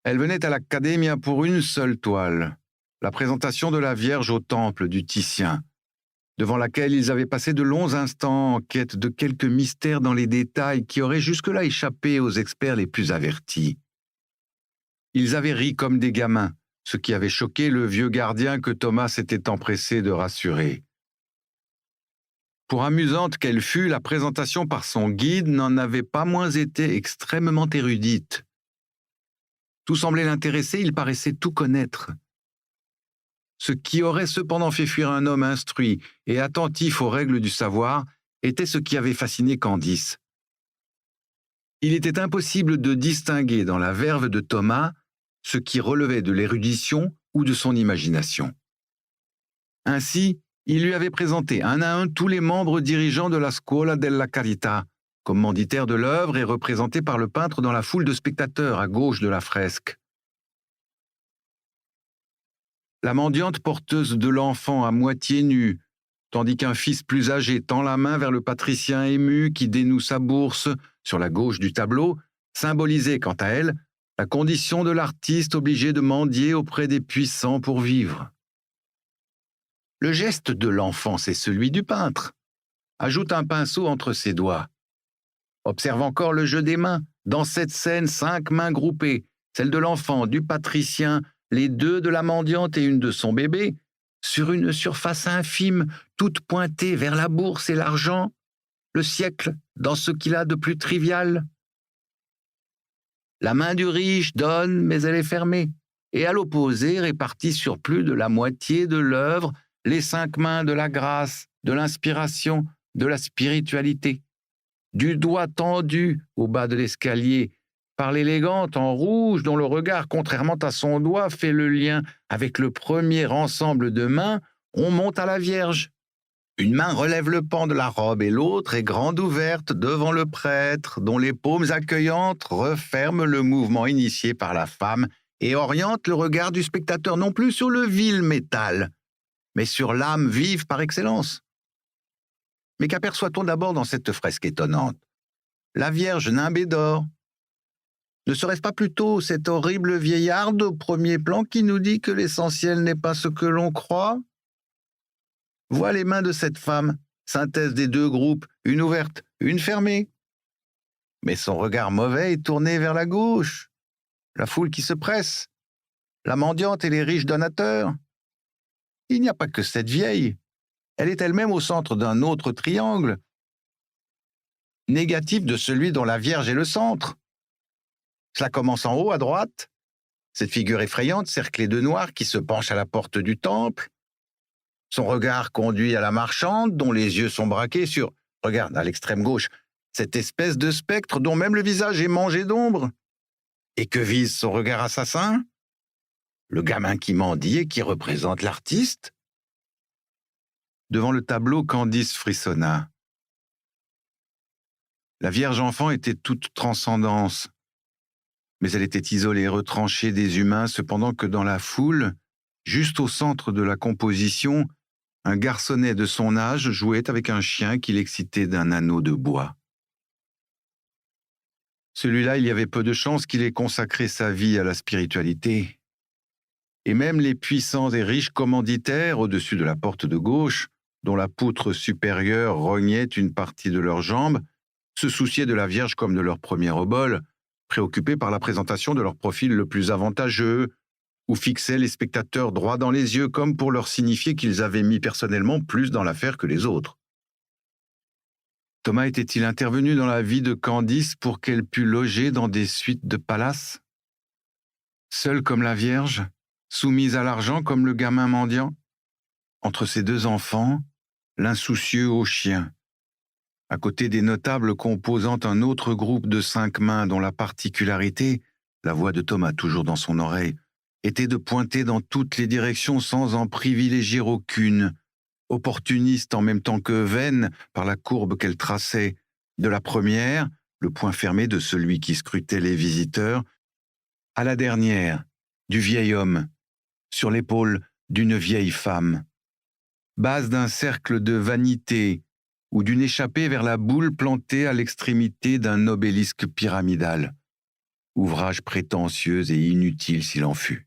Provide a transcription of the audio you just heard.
Elle venait à l'Accademia pour une seule toile, la présentation de la Vierge au temple du Titien, devant laquelle ils avaient passé de longs instants en quête de quelques mystères dans les détails qui auraient jusque-là échappé aux experts les plus avertis. Ils avaient ri comme des gamins, ce qui avait choqué le vieux gardien que Thomas s'était empressé de rassurer. Pour amusante qu'elle fût, la présentation par son guide n'en avait pas moins été extrêmement érudite. Tout semblait l'intéresser, il paraissait tout connaître. Ce qui aurait cependant fait fuir un homme instruit et attentif aux règles du savoir était ce qui avait fasciné Candice. Il était impossible de distinguer dans la verve de Thomas ce qui relevait de l'érudition ou de son imagination. Ainsi, il lui avait présenté un à un tous les membres dirigeants de la Scuola della Carità, commanditaires de l'œuvre et représentés par le peintre dans la foule de spectateurs à gauche de la fresque. La mendiante porteuse de l'enfant à moitié nu, tandis qu'un fils plus âgé tend la main vers le patricien ému qui dénoue sa bourse sur la gauche du tableau, symbolisait quant à elle la condition de l'artiste obligé de mendier auprès des puissants pour vivre. Le geste de l'enfant, c'est celui du peintre. Ajoute un pinceau entre ses doigts. Observe encore le jeu des mains. Dans cette scène, 5 mains groupées, celle de l'enfant, du patricien, les 2 de la mendiante et une de son bébé, sur une surface infime, toute pointée vers la bourse et l'argent, le siècle dans ce qu'il a de plus trivial. La main du riche donne, mais elle est fermée, et à l'opposé, répartie sur plus de la moitié de l'œuvre, les 5 mains de la grâce, de l'inspiration, de la spiritualité. Du doigt tendu au bas de l'escalier, par l'élégante en rouge dont le regard, contrairement à son doigt, fait le lien avec le premier ensemble de mains, on monte à la Vierge. Une main relève le pan de la robe et l'autre est grande ouverte devant le prêtre, dont les paumes accueillantes referment le mouvement initié par la femme et orientent le regard du spectateur non plus sur le vil métal, mais sur l'âme vive par excellence. Mais qu'aperçoit-on d'abord dans cette fresque étonnante? La Vierge nimbée d'or. Ne serait-ce pas plutôt cette horrible vieillarde au premier plan qui nous dit que l'essentiel n'est pas ce que l'on croit? Vois les mains de cette femme, synthèse des 2 groupes, une ouverte, une fermée. Mais son regard mauvais est tourné vers la gauche, la foule qui se presse, la mendiante et les riches donateurs. Il n'y a pas que cette vieille. Elle est elle-même au centre d'un autre triangle, négatif de celui dont la Vierge est le centre. Cela commence en haut à droite, cette figure effrayante cerclée de noir qui se penche à la porte du temple. Son regard conduit à la marchande dont les yeux sont braqués sur, regarde à l'extrême gauche, cette espèce de spectre dont même le visage est mangé d'ombre. Et que vise son regard assassin? Le gamin qui mendie et qui représente l'artiste? Devant le tableau, Candice frissonna. La Vierge enfant était toute transcendance, mais elle était isolée, retranchée des humains, cependant que dans la foule, juste au centre de la composition, un garçonnet de son âge jouait avec un chien qui l'excitait d'un anneau de bois. Celui-là, il y avait peu de chances qu'il ait consacré sa vie à la spiritualité. Et même les puissants et riches commanditaires au-dessus de la porte de gauche, dont la poutre supérieure rognait une partie de leurs jambes, se souciaient de la Vierge comme de leur premier obole, préoccupés par la présentation de leur profil le plus avantageux, ou fixaient les spectateurs droit dans les yeux comme pour leur signifier qu'ils avaient mis personnellement plus dans l'affaire que les autres. Thomas était-il intervenu dans la vie de Candice pour qu'elle pût loger dans des suites de palace? Seule comme la Vierge, soumise à l'argent comme le gamin mendiant? Entre ces 2 enfants, l'insoucieux au chien, à côté des notables composant un autre groupe de 5 mains dont la particularité, la voix de Thomas toujours dans son oreille, était de pointer dans toutes les directions sans en privilégier aucune, opportuniste en même temps que vaine par la courbe qu'elle traçait, de la première, le poing fermé de celui qui scrutait les visiteurs, à la dernière, du vieil homme, sur l'épaule d'une vieille femme, base d'un cercle de vanité ou d'une échappée vers la boule plantée à l'extrémité d'un obélisque pyramidal. ouvrage prétentieux et inutile s'il en fut.